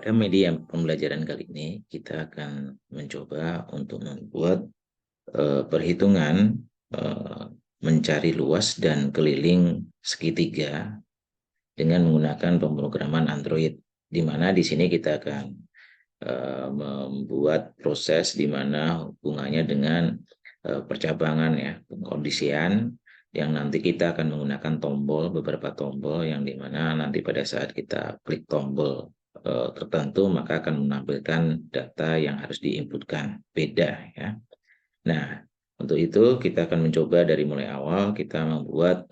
Pada media pembelajaran kali ini, kita akan mencoba untuk membuat perhitungan mencari luas dan keliling segitiga dengan menggunakan pemrograman Android, di mana di sini kita akan membuat proses di mana hubungannya dengan percabangan ya, pengkondisian, yang nanti kita akan menggunakan beberapa tombol yang dimana nanti pada saat kita klik tombol tertentu maka akan menampilkan data yang harus diinputkan beda ya. Nah, untuk itu kita akan mencoba dari mulai awal kita membuat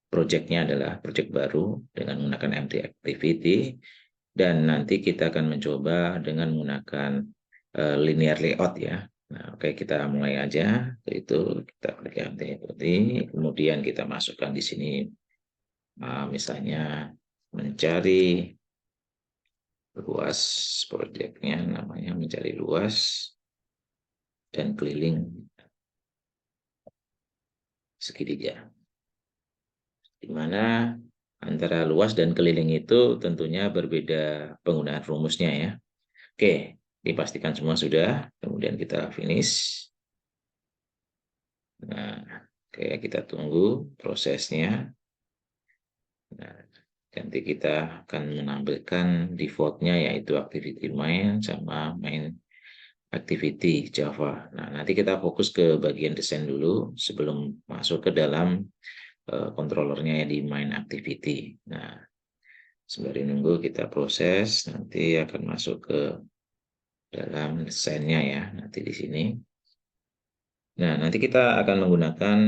projectnya adalah project baru dengan menggunakan empty activity, dan nanti kita akan mencoba dengan menggunakan linear layout ya. Nah, oke, kita mulai aja. Itu kita klik empty activity, kemudian kita masukkan di sini misalnya mencari luas, projectnya namanya mencari luas dan keliling segitiga, di mana antara luas dan keliling itu tentunya berbeda penggunaan rumusnya ya. Oke, dipastikan semua sudah, kemudian kita finish. Nah, oke, kita tunggu prosesnya. Nah, nanti kita akan menampilkan defaultnya yaitu activity main sama main activity Java. Nah, nanti kita fokus ke bagian desain dulu sebelum masuk ke dalam controllernya ya di main activity. Nah, sembari nunggu kita proses, nanti akan masuk ke dalam desainnya ya, nanti di sini. Nah, nanti kita akan menggunakan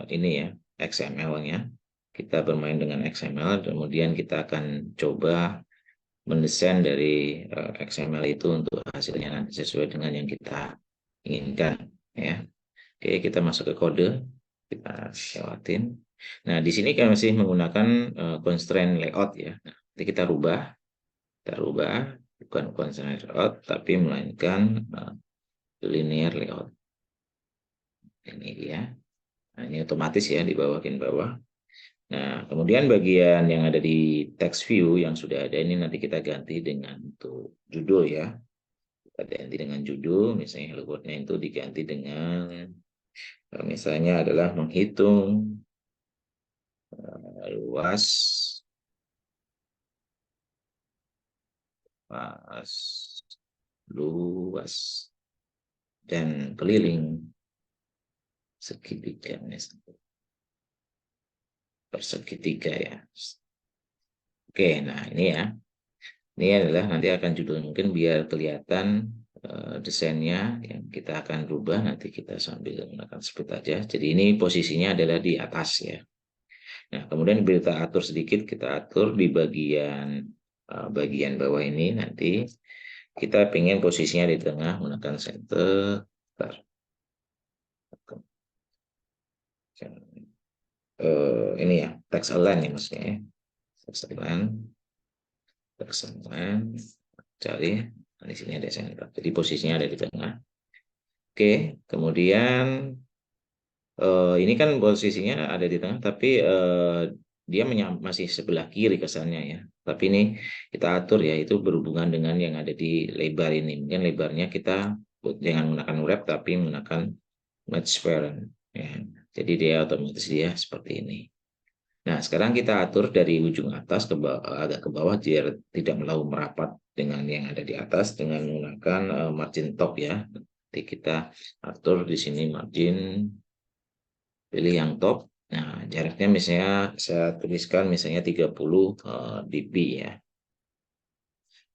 ini ya, XML-nya. Kita bermain dengan XML, kemudian kita akan coba mendesain dari XML itu untuk hasilnya nanti sesuai dengan yang kita inginkan ya. Oke, kita masuk ke kode, kita lewatin. Nah, di sini kita masih menggunakan constraint layout ya. Nah, nanti kita rubah bukan constraint layout, tapi melainkan linear layout. Ini dia. Nah, ini otomatis ya di bawah. Nah, kemudian bagian yang ada di text view yang sudah ada ini nanti kita ganti dengan untuk judul ya. Kita ganti dengan judul, misalnya hello world-nya itu diganti dengan misalnya adalah menghitung luas dan keliling segitiga persegitiga ya. Oke, nah ini ya. Ini adalah nanti akan judul mungkin biar kelihatan desainnya yang kita akan rubah, nanti kita sambil menggunakan speed aja. Jadi ini posisinya adalah di atas ya. Nah, kemudian kita atur sedikit, kita atur di bagian bawah ini nanti kita pengen posisinya di tengah menggunakan center. Ini ya, text align ya maksudnya ya. Text align, cari. Nah, di sini ada center. Jadi posisinya ada di tengah. Oke, kemudian ini kan posisinya ada di tengah, tapi dia masih sebelah kiri kesannya ya. Tapi ini kita atur ya, itu berhubungan dengan yang ada di lebar ini. Mungkin lebarnya kita jangan menggunakan wrap, tapi menggunakan match parent. Ya. Jadi dia otomatis dia seperti ini. Nah, sekarang kita atur dari ujung atas ke bawah, agak ke bawah biar tidak terlalu merapat dengan yang ada di atas dengan menggunakan margin top ya. Nanti kita atur di sini margin, pilih yang top. Nah, jaraknya misalnya saya tuliskan misalnya 30 dp ya.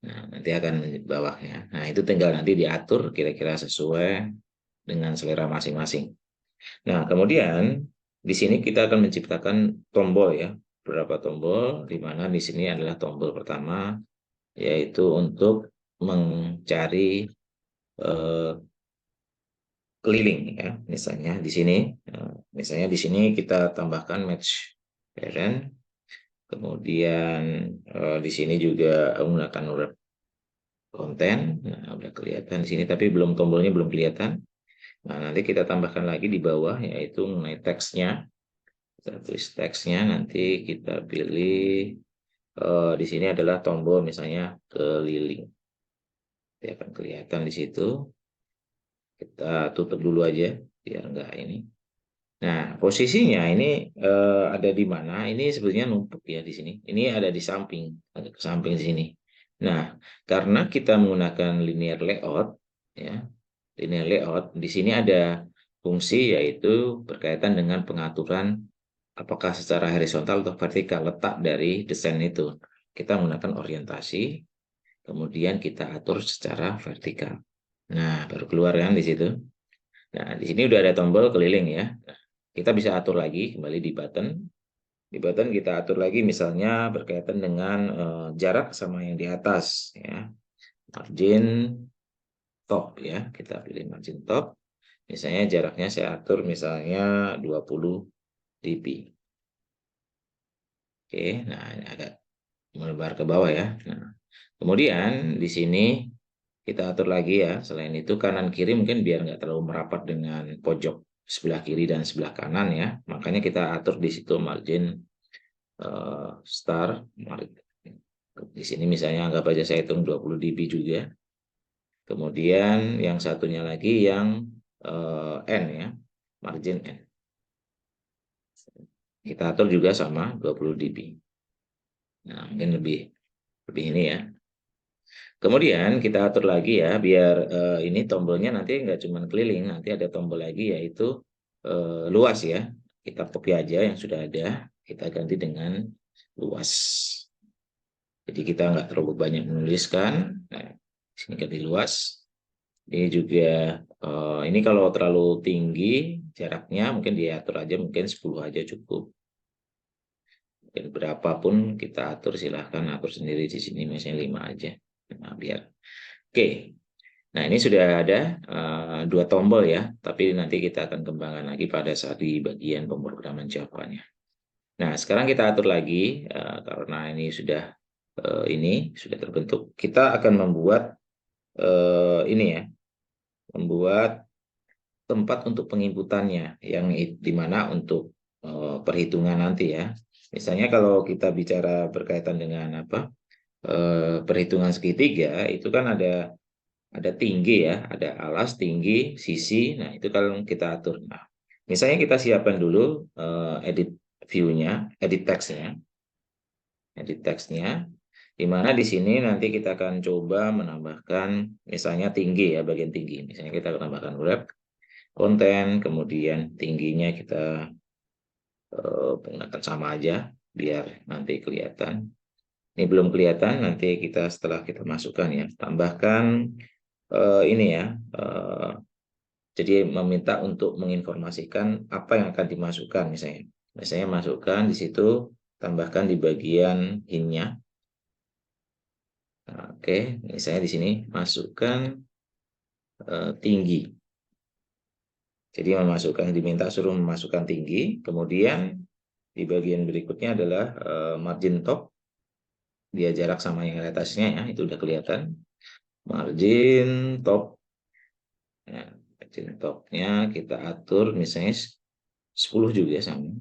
Nah, nanti akan di bawahnya. Nah, itu tinggal nanti diatur kira-kira sesuai dengan selera masing-masing. Nah, kemudian di sini kita akan menciptakan tombol ya. Beberapa tombol, di mana di sini adalah tombol pertama, yaitu untuk mencari keliling ya. Misalnya di sini kita tambahkan match parent. Kemudian di sini juga menggunakan wrap konten. Nah, udah kelihatan di sini, tapi tombolnya belum kelihatan. Nah, nanti kita tambahkan lagi di bawah, yaitu mengenai teksnya. Kita tulis teksnya, nanti kita pilih di sini adalah tombol misalnya keliling. Dia akan kelihatan di situ. Kita tutup dulu aja biar enggak ini. Nah, posisinya ini ada di mana? Ini sebetulnya numpuk ya di sini. Ini ada di samping, ada ke samping sini. Nah, karena kita menggunakan linear layout, ya, linear layout, di sini ada fungsi yaitu berkaitan dengan pengaturan apakah secara horizontal atau vertikal letak dari desain itu. Kita menggunakan orientasi, kemudian kita atur secara vertikal. Nah, baru keluar kan di situ. Nah, di sini udah ada tombol keliling ya. Nah, kita bisa atur lagi kembali di button. Di button kita atur lagi misalnya berkaitan dengan jarak sama yang di atas ya. Margin top ya. Kita pilih margin top. Misalnya jaraknya saya atur misalnya 20 dp. Oke, nah ini agak melebar ke bawah ya. Nah, kemudian di sini kita atur lagi ya. Selain itu kanan kiri mungkin biar nggak terlalu merapat dengan pojok sebelah kiri dan sebelah kanan ya. Makanya kita atur di situ margin star. Di sini misalnya anggap aja saya hitung 20 dp juga. Kemudian yang satunya lagi yang N ya, margin N. Kita atur juga sama 20 dp. Nah, mungkin lebih ini ya. Kemudian kita atur lagi ya, biar ini tombolnya nanti nggak cuma keliling, nanti ada tombol lagi yaitu luas ya. Kita copy aja yang sudah ada, kita ganti dengan luas. Jadi kita nggak terlalu banyak menuliskan. Nah, sini ganti luas. Ini juga ini kalau terlalu tinggi jaraknya mungkin diatur aja, mungkin 10 aja cukup. Mungkin berapapun kita atur, silahkan atur sendiri di sini, misalnya 5 aja. Nah, biar oke. Nah, ini sudah ada dua tombol ya, tapi nanti kita akan kembangkan lagi pada saat di bagian pemrograman Java-nya. Nah, sekarang kita atur lagi karena ini sudah terbentuk. Kita akan membuat ini ya, membuat tempat untuk penginputannya yang di mana untuk perhitungan nanti ya. Misalnya kalau kita bicara berkaitan dengan apa? Perhitungan segitiga itu kan ada tinggi ya, ada alas, tinggi, sisi. Nah, itu kalau kita atur. Nah, misalnya kita siapkan dulu edit view-nya, edit text-nya, di mana di sini nanti kita akan coba menambahkan misalnya tinggi ya, bagian tinggi. Misalnya kita akan tambahkan wrap, konten, kemudian tingginya kita gunakan sama aja, biar nanti kelihatan. Ini belum kelihatan, nanti kita setelah kita masukkan ya, tambahkan ini ya, jadi meminta untuk menginformasikan apa yang akan dimasukkan misalnya. Misalnya masukkan di situ, tambahkan di bagian hint-nya. Nah, oke, misalnya di sini masukkan tinggi. Jadi diminta suruh memasukkan tinggi, kemudian di bagian berikutnya adalah margin top. Dia jarak sama yang atasnya ya, itu udah kelihatan. Margin top. Nah, margin topnya kita atur misalnya 10 juga sama.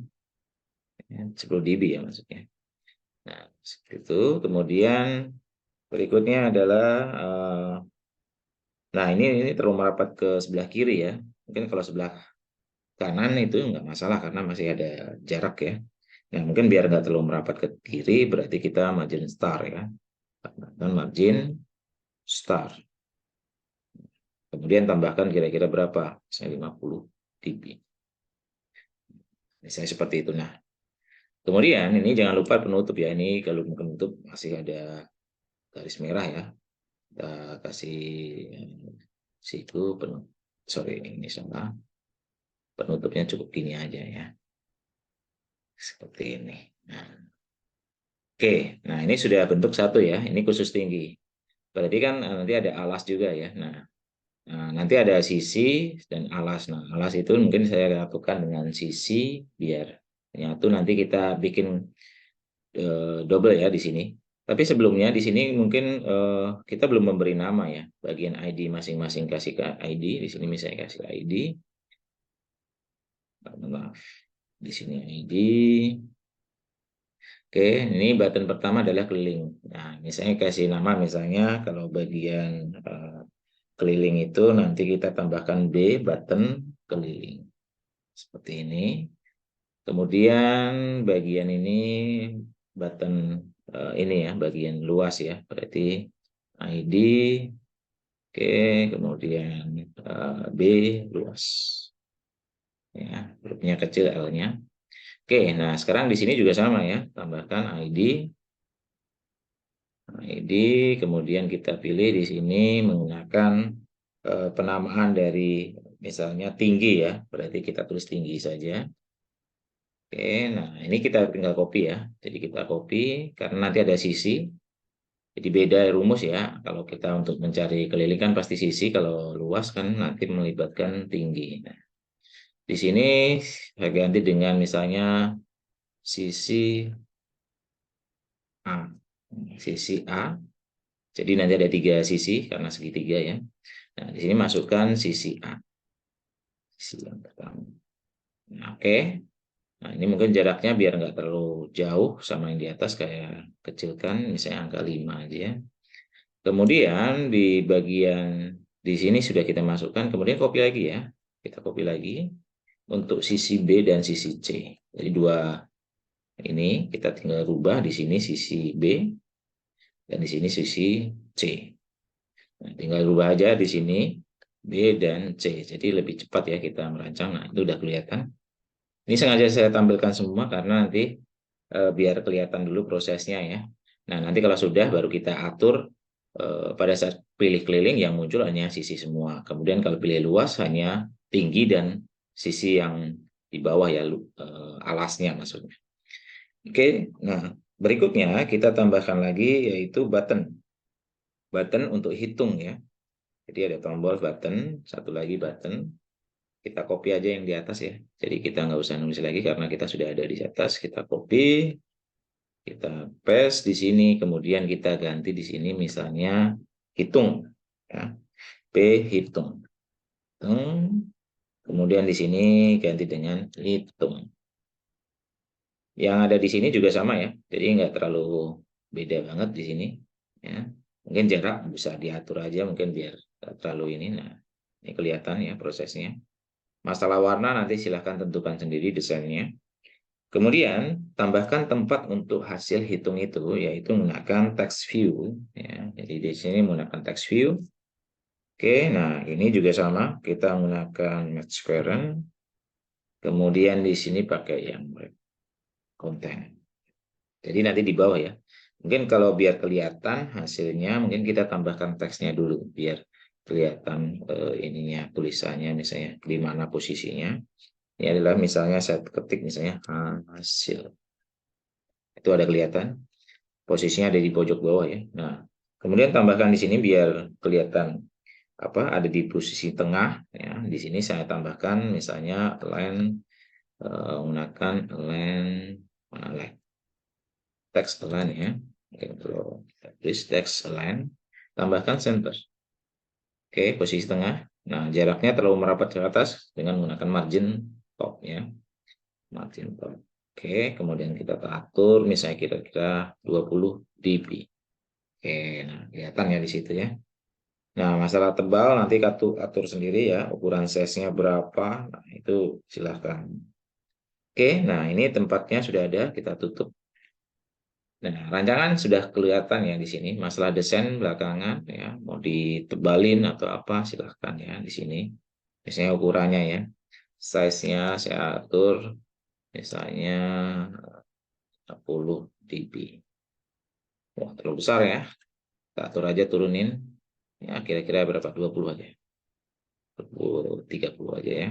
10 dB ya maksudnya. Nah, seperti itu. Kemudian berikutnya adalah nah ini terlalu merapat ke sebelah kiri ya. Mungkin kalau sebelah kanan itu nggak masalah karena masih ada jarak ya. Nah, mungkin biar nggak terlalu merapat ke kiri berarti kita margin star ya. Dan margin star. Kemudian tambahkan kira-kira berapa? Misalnya 50 dB. Misalnya seperti itu. Nah, kemudian ini jangan lupa penutup ya. Ini kalau penutup masih ada garis merah ya. Kita kasih siku penutup. Sorry, ini salah. Penutupnya cukup gini aja ya. Seperti ini. Nah, oke, nah ini sudah bentuk satu ya. Ini khusus tinggi. Berarti kan nanti ada alas juga ya. Nah, nanti ada sisi dan alas. Nah, alas itu mungkin saya lakukan dengan sisi biar nyatu. Nanti kita bikin double ya di sini. Tapi sebelumnya di sini mungkin kita belum memberi nama ya. Bagian ID masing-masing kasih ke ID. Di sini misalnya kasih ID. Maaf. Di sini ID. Oke, ini button pertama adalah keliling. Nah, misalnya kasih nama, misalnya kalau bagian keliling itu nanti kita tambahkan B, button keliling. Seperti ini. Kemudian bagian ini button ini ya, bagian luas ya. Berarti ID, oke, kemudian B luas. Ya, hurufnya kecil L-nya. Oke, nah sekarang di sini juga sama ya, tambahkan ID, kemudian kita pilih di sini menggunakan penamaan dari misalnya tinggi ya, berarti kita tulis tinggi saja. Oke, nah ini kita tinggal copy ya, jadi kita copy karena nanti ada sisi, jadi beda rumus ya, kalau kita untuk mencari keliling kan pasti sisi, kalau luas kan nanti melibatkan tinggi. Nah, di sini saya ganti dengan misalnya sisi A. Sisi A. Jadi nanti ada 3 sisi karena segitiga ya. Nah, di sini masukkan sisi A. Sisi yang pertama. Nah, oke. Nah, ini mungkin jaraknya biar nggak terlalu jauh sama yang di atas, kayak kecilkan misalnya angka 5 aja ya. Kemudian di bagian di sini sudah kita masukkan, kemudian copy lagi ya. Kita copy lagi untuk sisi B dan sisi C. Jadi dua ini kita tinggal rubah, di sini sisi B dan di sini sisi C. Nah, tinggal rubah aja di sini B dan C. Jadi lebih cepat ya kita merancang. Nah, itu udah kelihatan. Ini sengaja saya tampilkan semua karena nanti biar kelihatan dulu prosesnya ya. Nah, nanti kalau sudah baru kita atur pada saat pilih keliling yang muncul hanya sisi semua. Kemudian kalau pilih luas hanya tinggi dan sisi yang di bawah ya, alasnya maksudnya. Oke, nah berikutnya kita tambahkan lagi yaitu button. Button untuk hitung ya. Jadi ada tombol button, satu lagi button. Kita copy aja yang di atas ya. Jadi kita nggak usah nulis lagi karena kita sudah ada di atas. Kita copy, kita paste di sini, kemudian kita ganti di sini misalnya hitung. Ya. P hitung. Kemudian di sini ganti dengan hitung. Yang ada di sini juga sama ya. Jadi nggak terlalu beda banget di sini. Ya. Mungkin jarak bisa diatur aja mungkin biar nggak terlalu ini. Nah, ini kelihatan ya prosesnya. Masalah warna nanti silahkan tentukan sendiri desainnya. Kemudian tambahkan tempat untuk hasil hitung itu, yaitu menggunakan text view. Ya. Jadi di sini menggunakan text view. Oke, nah ini juga sama. Kita menggunakan match parent. Kemudian di sini pakai yang konten. Jadi nanti di bawah ya. Mungkin kalau biar kelihatan hasilnya, mungkin kita tambahkan teksnya dulu biar kelihatan ininya tulisannya misalnya di mana posisinya. Ini adalah misalnya saya ketik misalnya hasil. Itu ada kelihatan. Posisinya ada di pojok bawah ya. Nah, kemudian tambahkan di sini biar kelihatan apa ada di posisi tengah ya. Di sini saya tambahkan misalnya align menggunakan align text align ya. Oke, kalau tulis text align tambahkan center. Oke, posisi tengah. Nah, jaraknya terlalu merapat ke atas dengan menggunakan margin top ya. Margin top. Oke, kemudian kita atur misalnya kira-kira 20 dB. Oke, nah kelihatan ya di situ ya. Nah, masalah tebal nanti atur sendiri ya, ukuran size-nya berapa. Nah, itu silahkan. Oke, nah ini tempatnya sudah ada, kita tutup. Nah, rancangan sudah kelihatan ya di sini. Masalah desain belakangan ya, mau ditebalin atau apa silahkan ya di sini. Misalnya ukurannya ya. Size-nya saya atur misalnya 10 dB. Wah, terlalu besar ya. Kita atur aja turunin. Ya, kira-kira berapa? 20 aja. 20, 30 aja ya.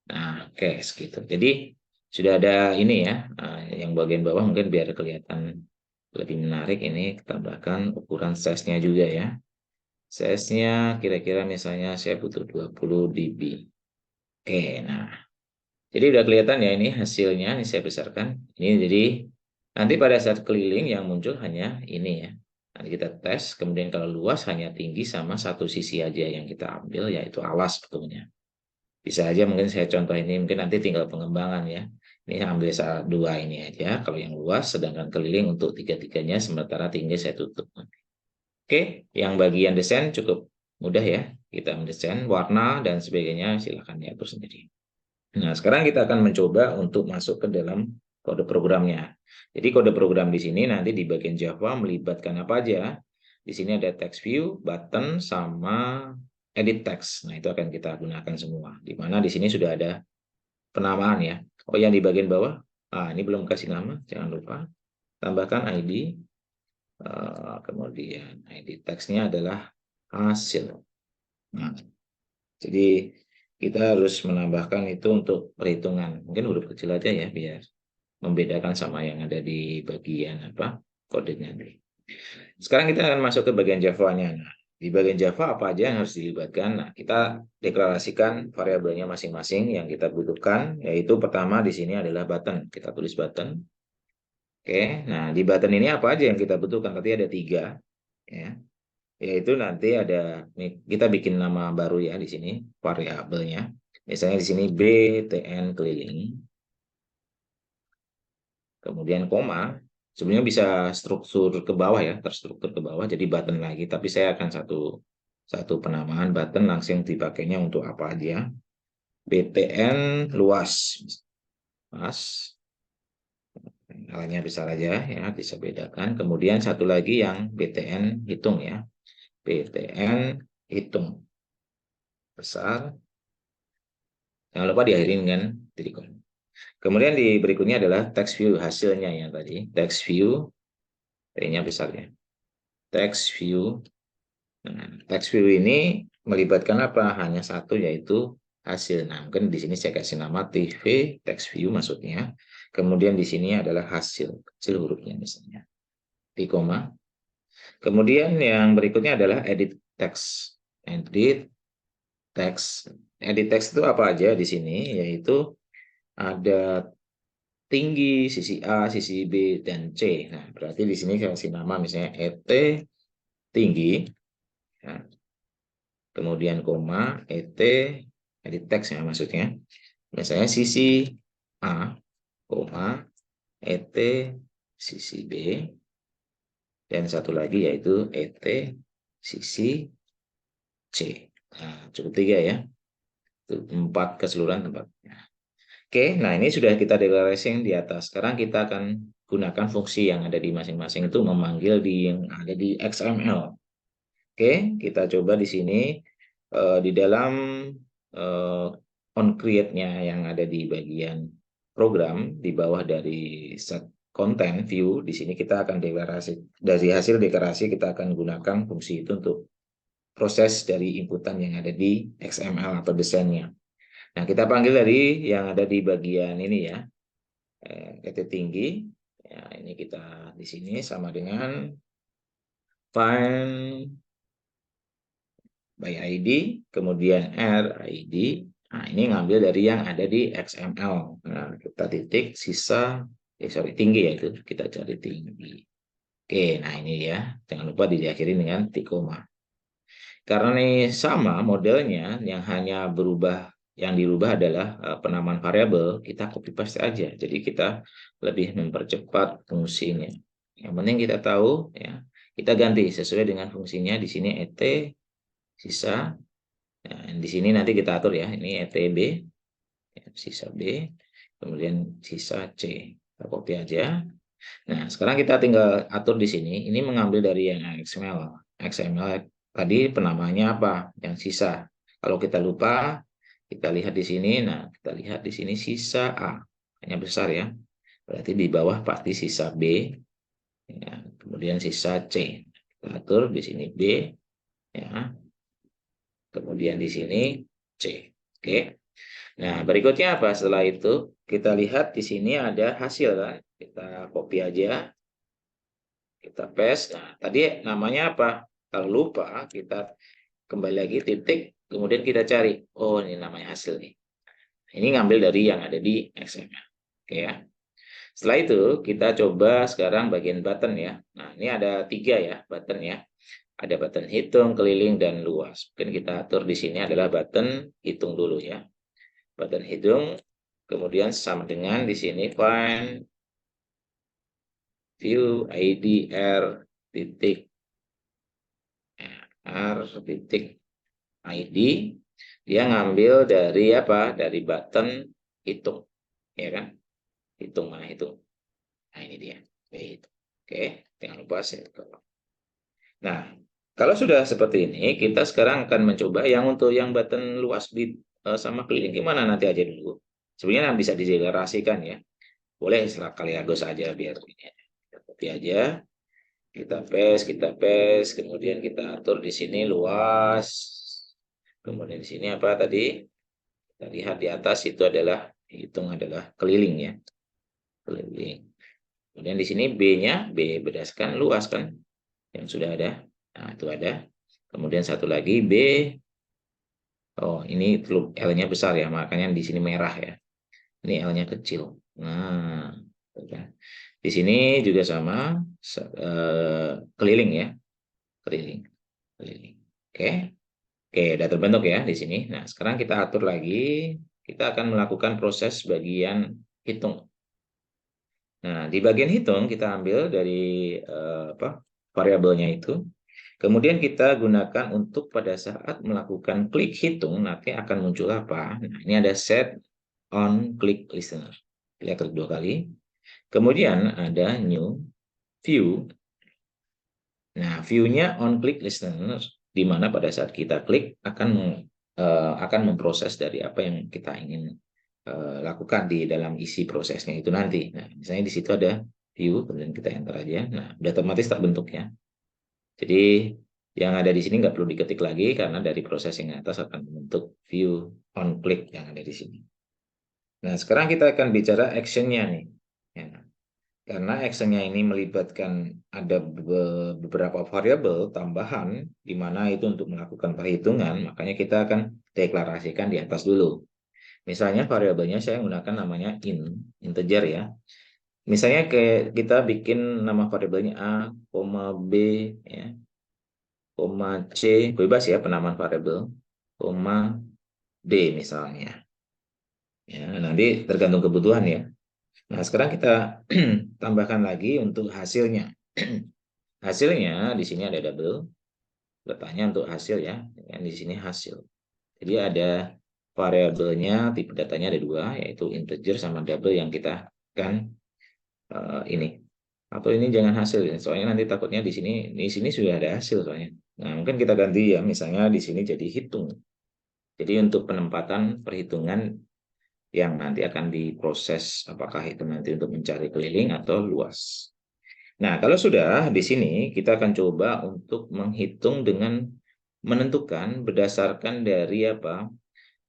Nah, oke, segitu. Jadi, sudah ada ini ya, yang bagian bawah mungkin biar kelihatan lebih menarik ini, tambahkan ukuran size-nya juga ya. Size-nya kira-kira misalnya saya butuh 20 dB. Oke, nah. Jadi udah kelihatan ya ini hasilnya, ini saya besarkan. Ini jadi nanti pada saat keliling yang muncul hanya ini ya. Nanti kita tes, kemudian kalau luas hanya tinggi sama satu sisi aja yang kita ambil, yaitu alas sebetulnya. Bisa aja mungkin saya contoh ini, mungkin nanti tinggal pengembangan ya. Ini ambil dua ini aja. Kalau yang luas, sedangkan keliling untuk tiga-tiganya, sementara tinggi saya tutup. Oke, yang bagian desain cukup mudah ya. Kita mendesain warna dan sebagainya, silakan diatur sendiri. Nah, sekarang kita akan mencoba untuk masuk ke dalam kode programnya. Jadi kode program di sini nanti di bagian Java melibatkan apa aja? Di sini ada text view, button, sama edit text. Nah, itu akan kita gunakan semua. Di mana di sini sudah ada penamaan ya. Oh, yang di bagian bawah, ini belum kasih nama, jangan lupa. Tambahkan ID, kemudian ID text-nya adalah hasil. Nah, jadi kita harus menambahkan itu untuk perhitungan. Mungkin huruf kecil aja ya, biar membedakan sama yang ada di bagian kodenya. Sekarang kita akan masuk ke bagian Java-nya. Nah, di bagian Java apa aja yang harus dilibatkan? Nah, kita deklarasikan variabelnya masing-masing yang kita butuhkan, yaitu pertama di sini adalah button. Kita tulis button. Oke, nah di button ini apa aja yang kita butuhkan? Tadi ada 3, ya. Yaitu nanti ada, kita bikin nama baru ya di sini, variabelnya. Misalnya di sini btn keliling. Kemudian koma, sebenarnya bisa struktur ke bawah ya, terstruktur ke bawah jadi button lagi, tapi saya akan satu penamaan button langsung dipakainya untuk apa aja. btn luas, mas, hanya besar aja ya, bisa bedakan. Kemudian satu lagi yang btn hitung ya, btn hitung besar, jangan lupa diakhiri dengan titik koma. Kemudian di berikutnya adalah text view hasilnya yang tadi, text view, T-nya besar ya, text view. Nah, text view ini melibatkan apa? Hanya satu, yaitu hasil. Nah, mungkin di sini saya kasih nama TV text view maksudnya. Kemudian di sini adalah hasil, kecil hurufnya misalnya. Di koma. Kemudian yang berikutnya adalah edit text. Edit text. Edit text itu apa aja di sini? Yaitu ada tinggi, sisi A, sisi B, dan C. Nah, berarti di sini saya kasih nama misalnya ET tinggi. Ya. Kemudian koma, edit text ya maksudnya. Misalnya sisi A, koma, ET, sisi B, dan satu lagi yaitu ET, sisi C. Nah, cukup 3 ya. Itu 4 keseluruhan tempatnya. Oke, nah ini sudah kita deklarasi di atas. Sekarang kita akan gunakan fungsi yang ada di masing-masing itu memanggil yang ada di XML. Oke, kita coba di sini di dalam on create-nya yang ada di bagian program di bawah dari set content view. Di sini kita akan deklarasi dari hasil deklarasi, kita akan gunakan fungsi itu untuk proses dari inputan yang ada di XML atau desainnya. Nah, kita panggil dari yang ada di bagian ini ya, titik tinggi. Ya, ini kita di sini sama dengan find by ID, kemudian RID. Nah, ini ngambil dari yang ada di XML. Nah, kita titik sisa, tinggi ya, itu kita cari tinggi. Oke, nah ini ya, jangan lupa diakhiri dengan titik koma. Karena ini sama modelnya, yang dirubah adalah penamaan variabel, kita copy paste aja. Jadi kita lebih mempercepat fungsinya. Yang penting kita tahu ya, kita ganti sesuai dengan fungsinya. Di sini ET sisa. Nah, di sini nanti kita atur ya, ini ETB, ya, sisa B, kemudian sisa C. Kita copy aja. Nah, sekarang kita tinggal atur di sini. Ini mengambil dari yang XML. XML tadi penamanya apa? Yang sisa. Kalau kita lupa, kita lihat di sini. Nah, kita lihat di sini sisa A. Hanya besar ya. Berarti di bawah pasti sisa B. Ya, kemudian sisa C. Kita atur di sini B. Ya. Kemudian di sini C. Oke. Nah, berikutnya apa? Setelah itu, kita lihat di sini ada hasil kan. Kita copy aja. Kita paste. Nah, tadi namanya apa? Kalau lupa, kita kembali lagi titik, kemudian kita cari. Oh, ini namanya hasil nih. Ini ngambil dari yang ada di XML. Oke ya. Setelah itu, kita coba sekarang bagian button ya. Nah, ini ada 3 ya, button ya. Ada button hitung, keliling, dan luas. Mungkin kita atur di sini adalah button hitung dulu ya. Button hitung, kemudian sama dengan di sini find view ID R titik ID, dia ngambil dari apa? Dari button hitung, ya kan? Hitung mana hitung? Nah ini dia, Oke, jangan lupa save. Nah, kalau sudah seperti ini, kita sekarang akan mencoba yang untuk yang button luas sama keliling gimana nanti aja dulu. Sebenarnya bisa dideklarasikan ya. Boleh sekali saja biar ini. Kita copy aja. Kita paste, kemudian kita atur di sini luas. Kemudian di sini apa tadi? Kita lihat di atas itu adalah hitung adalah keliling ya. Keliling. Kemudian di sini B-nya B berdasarkan luas kan yang sudah ada. Nah, itu ada. Kemudian satu lagi B. Oh, ini L-nya besar ya, makanya di sini merah ya. Ini L-nya kecil. Nah, di sini juga sama keliling ya, keliling. Oke. Oke, udah terbentuk ya di sini. Nah, sekarang kita atur lagi. Kita akan melakukan proses bagian hitung. Nah, di bagian hitung kita ambil dari variabelnya itu. Kemudian kita gunakan untuk pada saat melakukan klik hitung, nanti akan muncul apa? Nah, ini ada set on click listener. Kita klik 2 kali. Kemudian ada new view. Nah, view-nya on click listener, di mana pada saat kita klik akan memproses dari apa yang kita ingin lakukan di dalam isi prosesnya itu nanti. Nah, misalnya di situ ada view, kemudian kita enter aja. Nah, udah otomatis terbentuk ya. Jadi yang ada di sini nggak perlu diketik lagi karena dari proses yang atas akan membentuk view on click yang ada di sini. Nah, sekarang kita akan bicara action-nya nih. Ya. Karena actionnya ini melibatkan ada beberapa variabel tambahan, di mana itu untuk melakukan perhitungan, makanya kita akan deklarasikan di atas dulu. Misalnya variabelnya saya gunakan namanya integer ya. Misalnya kita bikin nama variabelnya A, B, ya, C, bebas ya penamaan variabel, D misalnya. Ya, nanti tergantung kebutuhan ya. Nah, sekarang kita tambahkan lagi untuk hasilnya. Hasilnya di sini ada double, letaknya untuk hasil ya, yang di sini hasil. Jadi ada variabelnya, tipe datanya ada dua, yaitu integer sama double yang kita akan ini. Atau ini jangan hasil ya, soalnya nanti takutnya di sini sudah ada hasil soalnya. Nah, mungkin kita ganti ya, misalnya di sini jadi hitung. Jadi untuk penempatan perhitungan yang nanti akan diproses, apakah itu nanti untuk mencari keliling atau luas. Nah, kalau sudah di sini kita akan coba untuk menghitung dengan menentukan berdasarkan dari apa?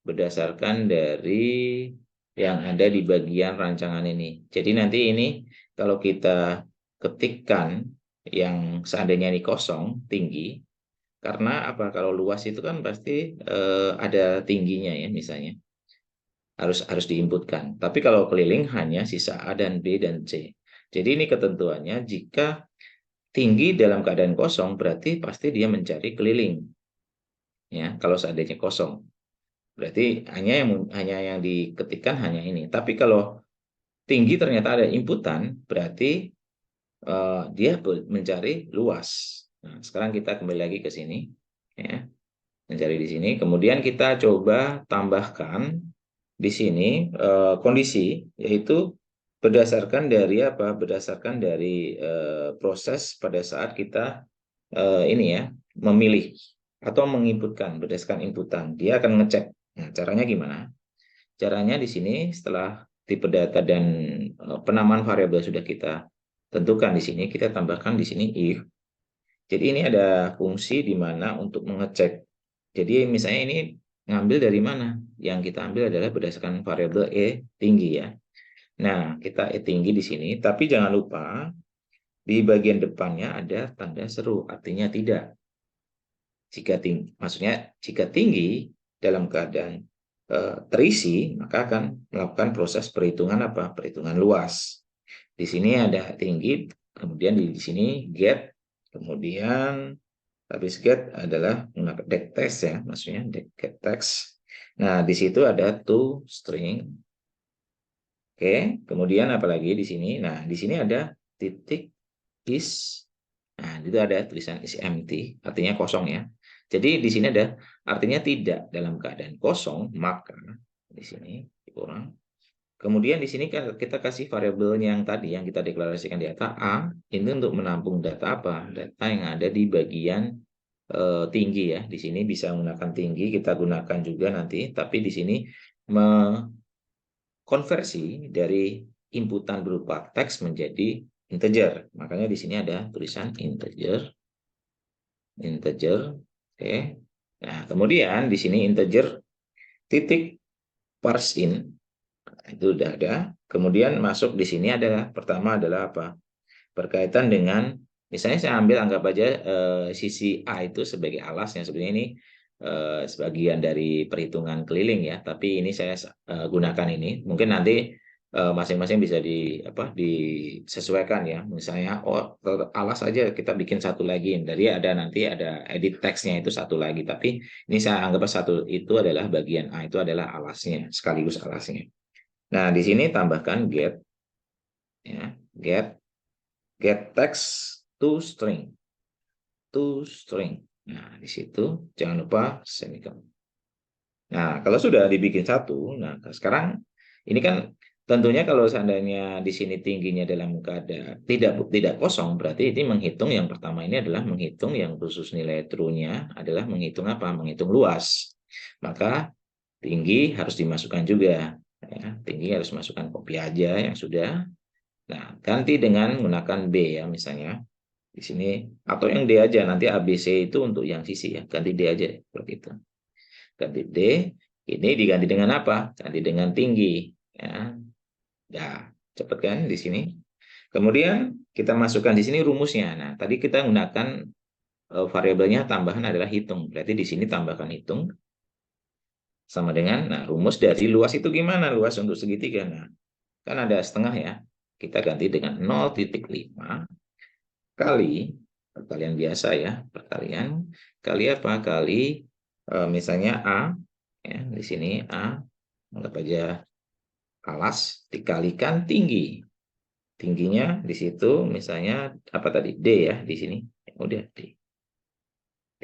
Berdasarkan dari yang ada di bagian rancangan ini. Jadi nanti ini kalau kita ketikkan yang seandainya ini kosong, tinggi, karena apa? Kalau luas itu kan pasti ada tingginya ya misalnya. Harus diinputkan. Tapi kalau keliling hanya sisa A dan B dan C. Jadi ini ketentuannya jika tinggi dalam keadaan kosong berarti pasti dia mencari keliling. Ya, kalau seandainya kosong. Berarti hanya yang diketikkan hanya ini. Tapi kalau tinggi ternyata ada inputan, berarti dia mencari luas. Nah, sekarang kita kembali lagi ke sini, ya, mencari di sini. Kemudian kita coba tambahkan di sini kondisi, yaitu berdasarkan dari apa? Berdasarkan dari proses pada saat kita ini ya memilih atau menginputkan berdasarkan inputan. Dia akan ngecek. Nah, caranya gimana? Caranya di sini setelah tipe data dan penamaan variabel sudah kita tentukan di sini, kita tambahkan di sini if. Jadi ini ada fungsi di mana untuk mengecek. Jadi misalnya ini ngambil dari mana? Yang kita ambil adalah berdasarkan variabel E tinggi ya. Nah, kita E tinggi di sini, tapi jangan lupa di bagian depannya ada tanda seru, artinya tidak. Maksudnya jika tinggi dalam keadaan terisi, maka akan melakukan proses perhitungan apa? Perhitungan luas. Di sini ada tinggi, kemudian di sini get, kemudian habis get adalah menggunakan get text ya, maksudnya get text. Nah, di situ ada to string, Oke, kemudian apalagi di sini? Nah, di sini ada titik is. Nah, itu ada tulisan is empty, artinya kosong ya. Jadi di sini ada artinya tidak dalam keadaan kosong, maka di sini kurang. Kemudian di sini kita kasih variabel yang tadi yang kita deklarasikan di atas A, ini untuk menampung data apa? Data yang ada di bagian tinggi ya. Di sini bisa menggunakan tinggi, kita gunakan juga nanti, tapi di sini konversi dari inputan berupa teks menjadi integer. Makanya di sini ada tulisan integer. Oke. Nah, kemudian di sini integer titik parse in. Itu udah ada. Kemudian masuk di sini adalah pertama adalah apa? Berkaitan dengan misalnya saya ambil anggap aja sisi A itu sebagai alasnya. Sebenarnya ini sebagian dari perhitungan keliling ya, tapi ini saya gunakan ini. Mungkin nanti masing-masing bisa disesuaikan ya. Misalnya alas aja kita bikin satu lagi. Dari nanti ada edit teksnya itu satu lagi. Tapi ini saya anggap satu itu adalah bagian A itu adalah alasnya, sekaligus alasnya. Nah, di sini tambahkan get ya, get text to string. Nah, di situ jangan lupa semicolon. Nah, kalau sudah dibikin satu, nah sekarang ini kan tentunya kalau seandainya di sini tingginya dalam keadaan tidak kosong, berarti ini menghitung yang pertama ini adalah menghitung yang khusus nilai true-nya adalah menghitung apa? Menghitung luas. Maka tinggi harus dimasukkan juga. Ya, tinggi harus masukkan kopi aja yang sudah. Nah, ganti dengan menggunakan B ya misalnya di sini atau yang D aja nanti ABC itu untuk yang sisi ya ganti D aja seperti itu. Ganti D, ini diganti dengan apa? Ganti dengan tinggi ya. Nah, cepet kan di sini. Kemudian kita masukkan di sini rumusnya. Nah, tadi kita menggunakan variabelnya tambahan adalah hitung. Berarti di sini tambahkan hitung sama dengan rumus dari luas itu gimana? Luas untuk segitiga. Nah, kan ada setengah ya. Kita ganti dengan 0,5 kali perkalian biasa ya, perkalian kali apa? Kali misalnya A ya, di sini A anggap aja alas dikalikan tinggi. Tingginya di situ misalnya apa tadi? D ya di sini. Udah di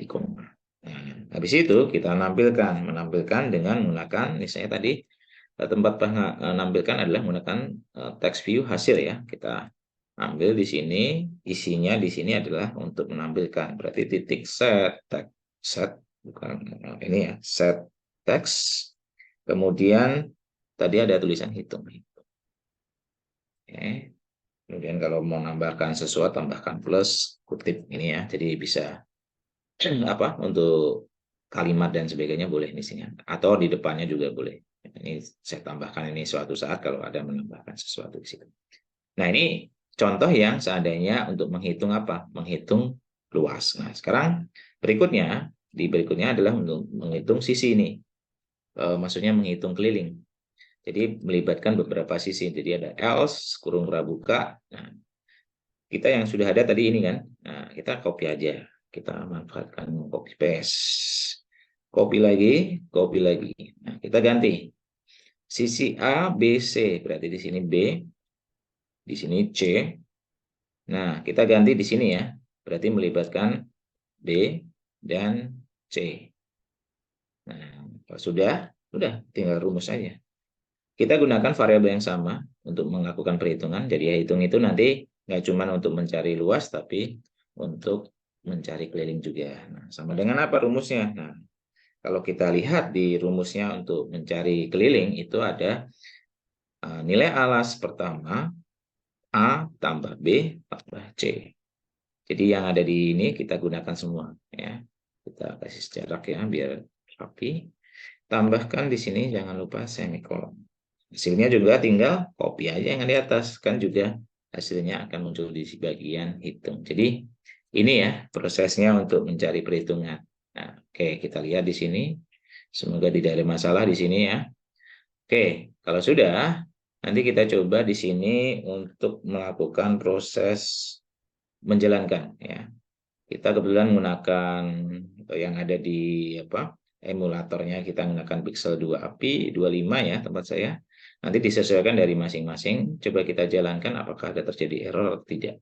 koma. Nah, habis itu kita menampilkan dengan menggunakan misalnya tadi tempat menampilkan adalah menggunakan text view hasil ya. Kita ambil di sini, isinya di sini adalah untuk menampilkan. Berarti titik set bukan ini ya, set text. Kemudian tadi ada tulisan hitung. Oke. Kemudian kalau mau nambahkan sesuatu tambahkan plus kutip ini ya. Jadi bisa apa untuk kalimat dan sebagainya boleh di sini atau di depannya juga boleh. Ini saya tambahkan ini suatu saat kalau ada menambahkan sesuatu di situ. Nah, ini contoh yang seandainya untuk menghitung apa? Menghitung luas. Nah, sekarang berikutnya adalah untuk menghitung sisi ini. Maksudnya menghitung keliling. Jadi melibatkan beberapa sisi. Jadi ada else, kurung prabuka. Nah, kita yang sudah ada tadi ini kan. Nah, kita copy aja. Kita manfaatkan copy paste. Copy lagi. Nah, kita ganti. Sisi A, B, C. Berarti di sini B, di sini C. Nah, kita ganti di sini ya. Berarti melibatkan B dan C. Nah, kalau sudah tinggal rumus saja. Kita gunakan variabel yang sama untuk melakukan perhitungan. Jadi ya hitung itu nanti nggak cuma untuk mencari luas, tapi untuk mencari keliling juga. Nah, sama dengan apa rumusnya? Nah, kalau kita lihat di rumusnya untuk mencari keliling itu ada nilai alas pertama A tambah B tambah C. Jadi yang ada di ini kita gunakan semua ya. Kita kasih jarak ya biar rapi. Tambahkan di sini jangan lupa semikolon. Hasilnya juga tinggal copy aja yang di atas kan juga hasilnya akan muncul di bagian hitung. Jadi ini ya prosesnya untuk mencari perhitungan. Nah, oke kita lihat di sini. Semoga tidak ada masalah di sini ya. Oke, kalau sudah nanti kita coba di sini untuk melakukan proses menjalankan ya. Kita kebetulan menggunakan yang ada di emulatornya kita menggunakan Pixel 2 API 25 ya tempat saya. Nanti disesuaikan dari masing-masing. Coba kita jalankan apakah ada terjadi error atau tidak.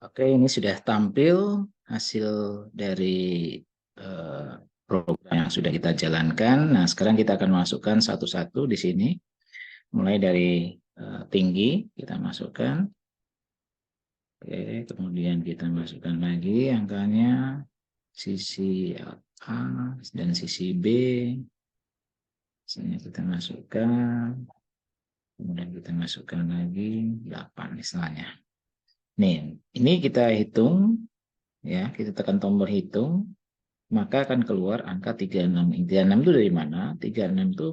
Oke, ini sudah tampil hasil dari program yang sudah kita jalankan. Nah, sekarang kita akan masukkan satu-satu di sini. Mulai dari tinggi, kita masukkan. Oke, kemudian kita masukkan lagi angkanya, sisi A dan sisi B. Misalnya kita masukkan, kemudian kita masukkan lagi 8 misalnya. Nih, ini kita hitung, ya, kita tekan tombol hitung, maka akan keluar angka 36. 36 itu dari mana? 36 itu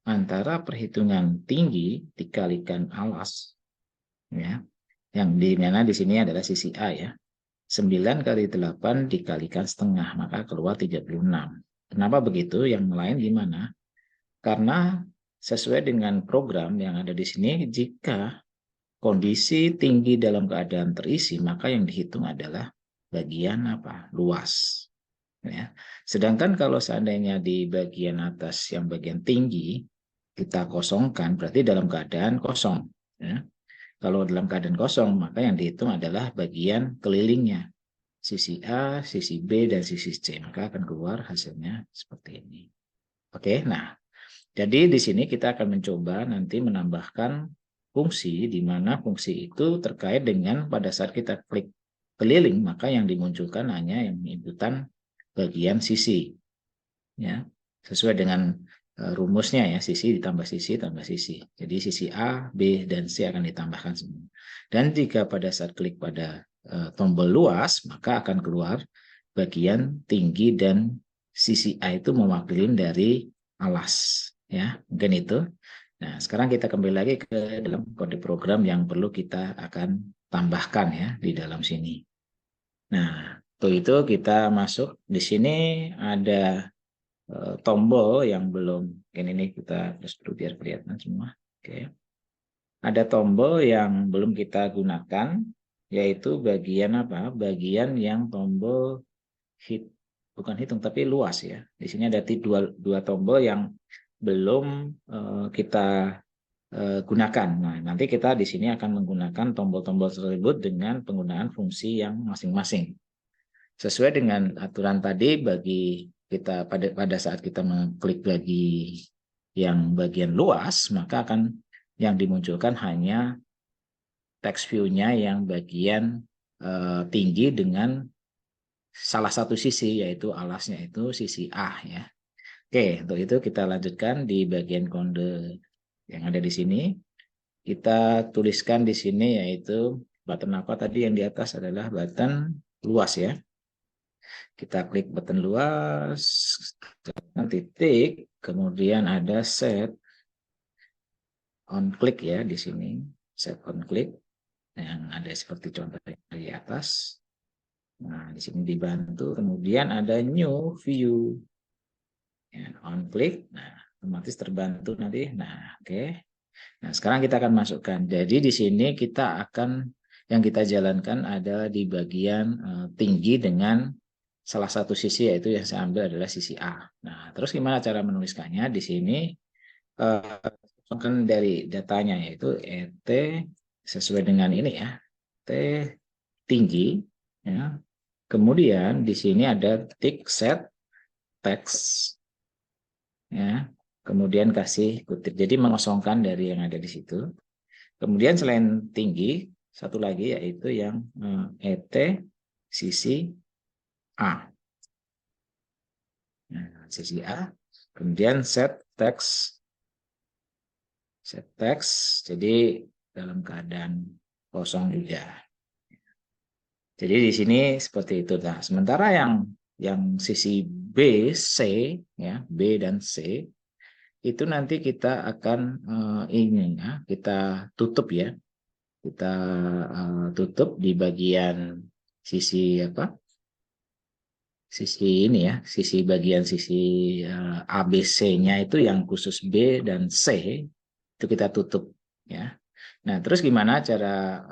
antara perhitungan tinggi dikalikan alas, ya. Yang di mana di sini adalah sisi A, ya. 9 kali 8 dikalikan setengah, maka keluar 36. Kenapa begitu? Yang lain gimana? Karena sesuai dengan program yang ada di sini, jika kondisi tinggi dalam keadaan terisi, maka yang dihitung adalah bagian apa? Luas. Ya. Sedangkan kalau seandainya di bagian atas yang bagian tinggi, kita kosongkan, berarti dalam keadaan kosong. Ya. Kalau dalam keadaan kosong, maka yang dihitung adalah bagian kelilingnya. Sisi A, sisi B, dan sisi C. Maka akan keluar hasilnya seperti ini. Oke, nah. Jadi di sini kita akan mencoba nanti menambahkan fungsi, di mana fungsi itu terkait dengan pada saat kita klik keliling, maka yang dimunculkan hanya yang inputan bagian sisi. Ya, sesuai dengan rumusnya, ya, sisi ditambah sisi tambah sisi. Jadi sisi A, B, dan C akan ditambahkan semua. Dan jika pada saat klik pada tombol luas, maka akan keluar bagian tinggi dan sisi A itu mewakili dari alas. Ya, mungkin itu. Nah, sekarang kita kembali lagi ke dalam kode program yang perlu kita akan tambahkan, ya, di dalam sini. Nah, untuk itu kita masuk di sini ada tombol yang belum, ini kita terus dulu biar kelihatan semua. Oke. Ada tombol yang belum kita gunakan, yaitu bagian apa? Bagian yang tombol bukan hitung tapi luas, ya. Di sini ada dua tombol yang belum kita gunakan. Nah, nanti kita di sini akan menggunakan tombol-tombol tersebut dengan penggunaan fungsi yang masing-masing. Sesuai dengan aturan tadi, bagi kita pada saat kita mengklik bagi yang bagian luas, maka akan yang dimunculkan hanya text view-nya yang bagian tinggi dengan salah satu sisi, yaitu alasnya itu sisi A, ya. Oke, untuk itu kita lanjutkan di bagian kode yang ada di sini. Kita tuliskan di sini yaitu button apa tadi yang di atas adalah button luas, ya. Kita klik button luas, titik, kemudian ada set on click, ya, di sini. Set on click yang ada seperti contoh di atas. Nah, di sini dibantu, kemudian ada new view. Ya, on click, nah, otomatis terbantu nanti. Nah, oke. Nah, sekarang kita akan masukkan. Jadi di sini kita akan, yang kita jalankan adalah di bagian tinggi dengan salah satu sisi, yaitu yang saya ambil adalah sisi A. Nah, terus gimana cara menuliskannya? Di sini kan dari datanya yaitu ET sesuai dengan ini, ya. T tinggi, ya. Kemudian di sini ada tick set text, ya. Kemudian kasih kutip. Jadi mengosongkan dari yang ada di situ. Kemudian selain tinggi, satu lagi yaitu yang ET sisi A. Nah, sisi A. Kemudian set text. Jadi dalam keadaan kosong juga. Jadi di sini seperti itu. Nah, sementara yang sisi B, C, ya, B dan C itu nanti kita akan ini, ya, kita tutup, ya. Kita tutup di bagian sisi apa? Sisi ini, ya, sisi bagian sisi ABC-nya itu yang khusus B dan C itu kita tutup, ya. Nah, terus gimana cara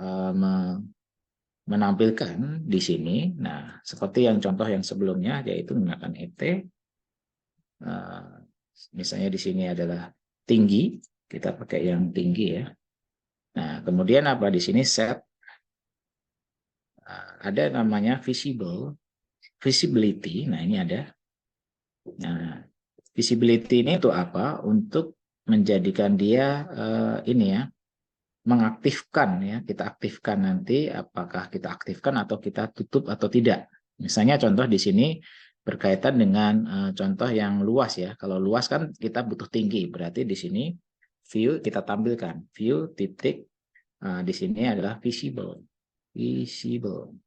menampilkan di sini? Nah, seperti yang contoh yang sebelumnya, yaitu menggunakan ET Misalnya di sini adalah tinggi, kita pakai yang tinggi ya. Nah, kemudian apa di sini set, ada namanya visibility. Nah, ini ada. Nah, visibility ini untuk apa? Untuk menjadikan dia ini ya, mengaktifkan ya. Kita aktifkan nanti apakah kita aktifkan atau kita tutup atau tidak. Misalnya contoh di sini berkaitan dengan contoh yang luas ya. Kalau luas kan kita butuh tinggi, berarti di sini view kita tampilkan. View titik di sini adalah visible. Visible.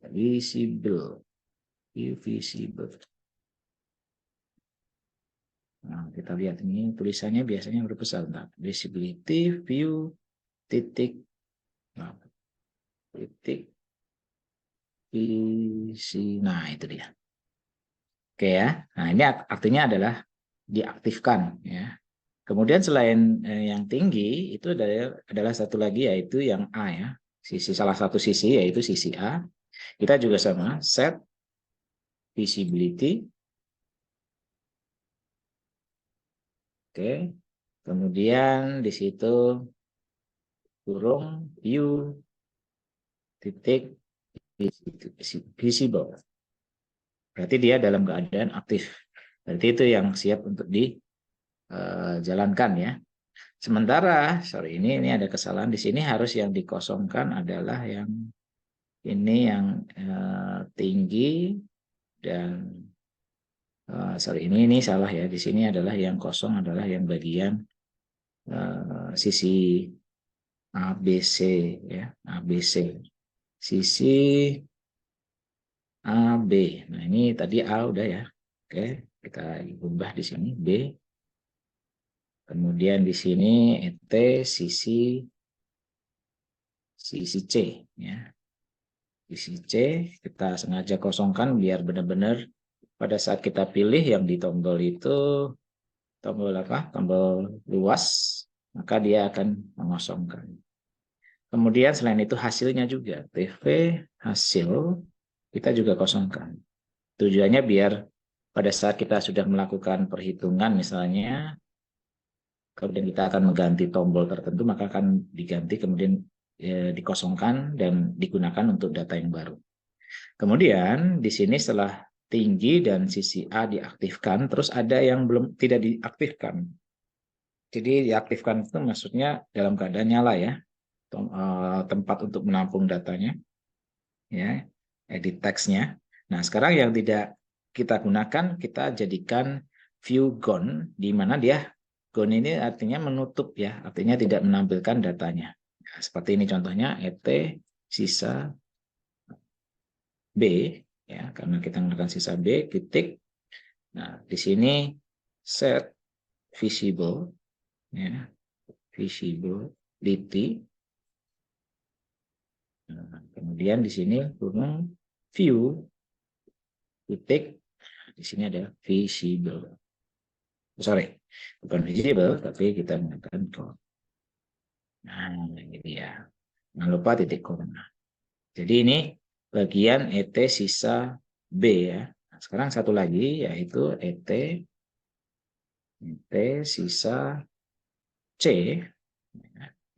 Visible. View visible. Nah, kita lihat ini tulisannya biasanya berbesar. Nah, visibility view titik titik visi. Nah, itu dia. Oke ya. Nah, ini artinya adalah diaktifkan ya. Kemudian selain yang tinggi itu adalah satu lagi yaitu yang A ya. Salah satu sisi yaitu sisi A. Kita juga sama set visibility. Oke. Kemudian di situ kurung view titik visible. Berarti dia dalam keadaan aktif. Berarti itu yang siap untuk dijalankan ya. Sementara, sorry ini ada kesalahan di sini, harus yang dikosongkan adalah yang ini yang tinggi dan sorry ini salah ya. Di sini adalah yang kosong adalah yang bagian sisi ABC ya, ABC. Sisi AB. Nah, ini tadi A udah ya. Oke, kita ubah di sini B. Kemudian di sini T sisi C ya. Sisi C kita sengaja kosongkan biar benar-benar pada saat kita pilih yang di tombol itu tombol apa? Tombol luas, maka dia akan mengosongkan. Kemudian selain itu hasilnya juga TV hasil kita juga kosongkan. Tujuannya biar pada saat kita sudah melakukan perhitungan misalnya, kemudian kita akan mengganti tombol tertentu, maka akan diganti kemudian dikosongkan dan digunakan untuk data yang baru. Kemudian di sini setelah tinggi dan sisi A diaktifkan, terus ada yang belum tidak diaktifkan. Jadi diaktifkan itu maksudnya dalam keadaan nyala ya, tempat untuk menampung datanya, ya, edit teksnya. Nah sekarang yang tidak kita gunakan, kita jadikan view gone, di mana dia gone ini artinya menutup ya, artinya tidak menampilkan datanya. Nah, seperti ini contohnya, ET sisa B, ya, karena kita menggunakan sisa B, titik. Nah, di sini set visible, ya, visibility. Nah, kemudian di sini kurung view, titik. Di sini ada visible. Sorry, bukan visible, tapi kita menggunakan koma. Nah, ini dia. Jangan lupa titik koma. Jadi ini bagian ET sisa B ya. Nah, sekarang satu lagi yaitu ET sisa C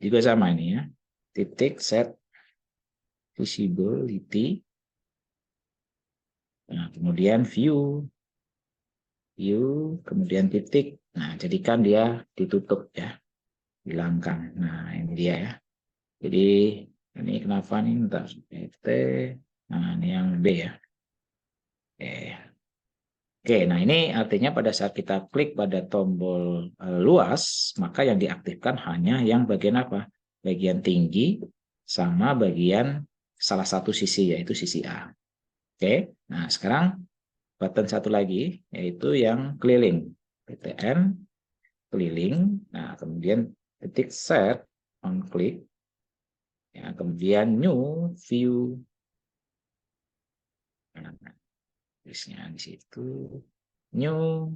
juga sama ini ya. Titik set visibility. Nah, kemudian view kemudian titik. Nah, jadikan dia ditutup ya. Hilangkan. Nah, ini dia ya. Jadi ini kenapa nih? Bentar. ET. Nah, ini yang B ya. Oke, nah ini artinya pada saat kita klik pada tombol luas, maka yang diaktifkan hanya yang bagian apa? Bagian tinggi sama bagian salah satu sisi, yaitu sisi A. Oke, nah sekarang button satu lagi, yaitu yang keliling. PTN, keliling, nah kemudian titik set, on click, ya, kemudian new view. Nah, tulisnya di situ, new,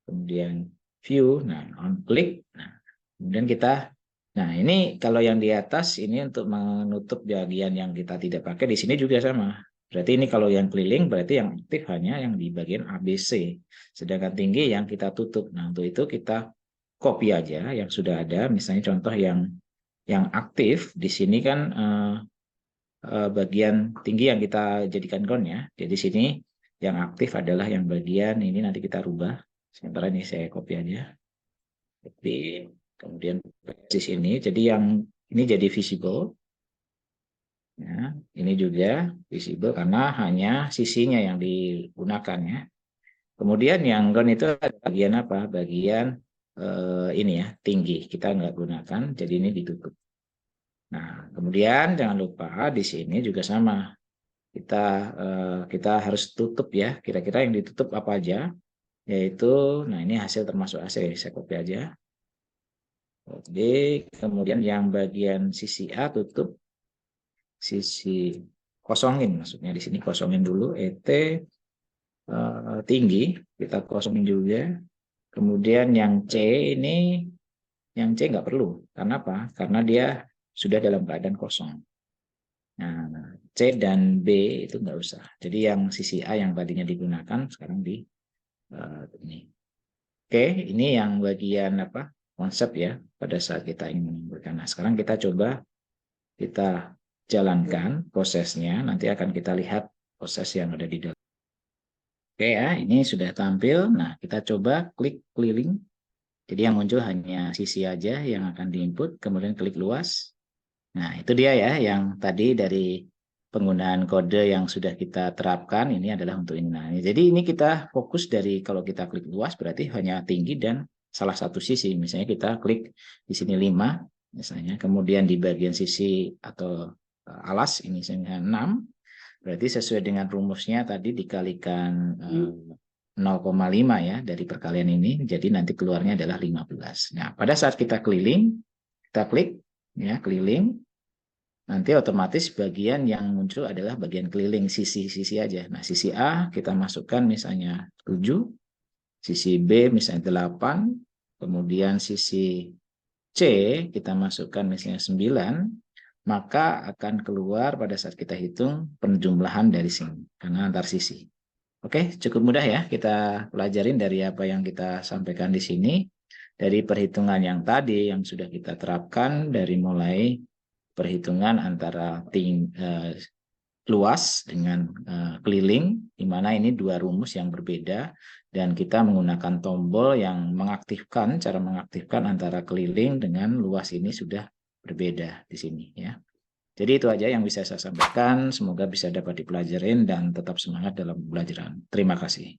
kemudian view, nah on click, nah kemudian kita, nah ini kalau yang di atas ini untuk menutup bagian yang kita tidak pakai, di sini juga sama, Berarti ini kalau yang keliling berarti yang aktif hanya yang di bagian ABC. Sedangkan tinggi yang kita tutup. Nah, untuk itu kita copy aja yang sudah ada. Misalnya contoh yang aktif di sini kan bagian tinggi yang kita jadikan ground ya. Jadi sini yang aktif adalah yang bagian ini, nanti kita rubah. Sementara ini saya copy aja. Copy. Kemudian di sini. Jadi yang ini jadi visible. Ya, ini juga visible karena hanya sisinya yang digunakan ya. Kemudian yang ground itu ada bagian apa? Bagian ini ya, tinggi. Kita nggak gunakan, jadi ini ditutup. Nah, kemudian jangan lupa di sini juga sama. Kita harus tutup ya. Kira-kira yang ditutup apa aja? Yaitu, nah ini hasil termasuk AC. Saya copy aja. Oke, kemudian yang bagian sisi A tutup. Sisi kosongin maksudnya di sini kosongin dulu ET tinggi kita kosongin juga. Kemudian yang C ini yang C nggak perlu karena apa? Karena dia sudah dalam keadaan kosong. Nah, C dan B itu nggak usah. Jadi yang sisi A yang tadinya digunakan sekarang di ini. Oke, ini yang bagian apa? Konsep ya pada saat kita ingin mengumpulkan. Nah, sekarang kita coba kita jalankan prosesnya, nanti akan kita lihat proses yang ada di dalam. Oke ya, ini sudah tampil. Nah, kita coba klik keliling. Jadi yang muncul hanya sisi aja yang akan diinput, kemudian klik luas. Nah, itu dia ya, yang tadi dari penggunaan kode yang sudah kita terapkan, ini adalah untuk ini. Nah, jadi ini kita fokus dari kalau kita klik luas berarti hanya tinggi dan salah satu sisi. Misalnya kita klik di sini 5, misalnya, kemudian di bagian sisi atau alas ini misalnya 6, berarti sesuai dengan rumusnya tadi dikalikan 0,5 ya dari perkalian ini, jadi nanti keluarnya adalah 15. Nah, pada saat kita keliling, kita klik ya keliling, nanti otomatis bagian yang muncul adalah bagian keliling sisi-sisi aja. Nah, sisi A kita masukkan misalnya 7, sisi B misalnya 8, kemudian sisi C kita masukkan misalnya 9, maka akan keluar pada saat kita hitung penjumlahan dari sini, karena antar sisi. Oke, cukup mudah ya kita pelajarin dari apa yang kita sampaikan di sini. Dari perhitungan yang tadi yang sudah kita terapkan, dari mulai perhitungan antara luas dengan keliling, di mana ini dua rumus yang berbeda, dan kita menggunakan tombol yang mengaktifkan, cara mengaktifkan antara keliling dengan luas ini sudah berbeda di sini ya. Jadi itu aja yang bisa saya sampaikan, semoga bisa dapat dipelajarin dan tetap semangat dalam pembelajaran. Terima kasih.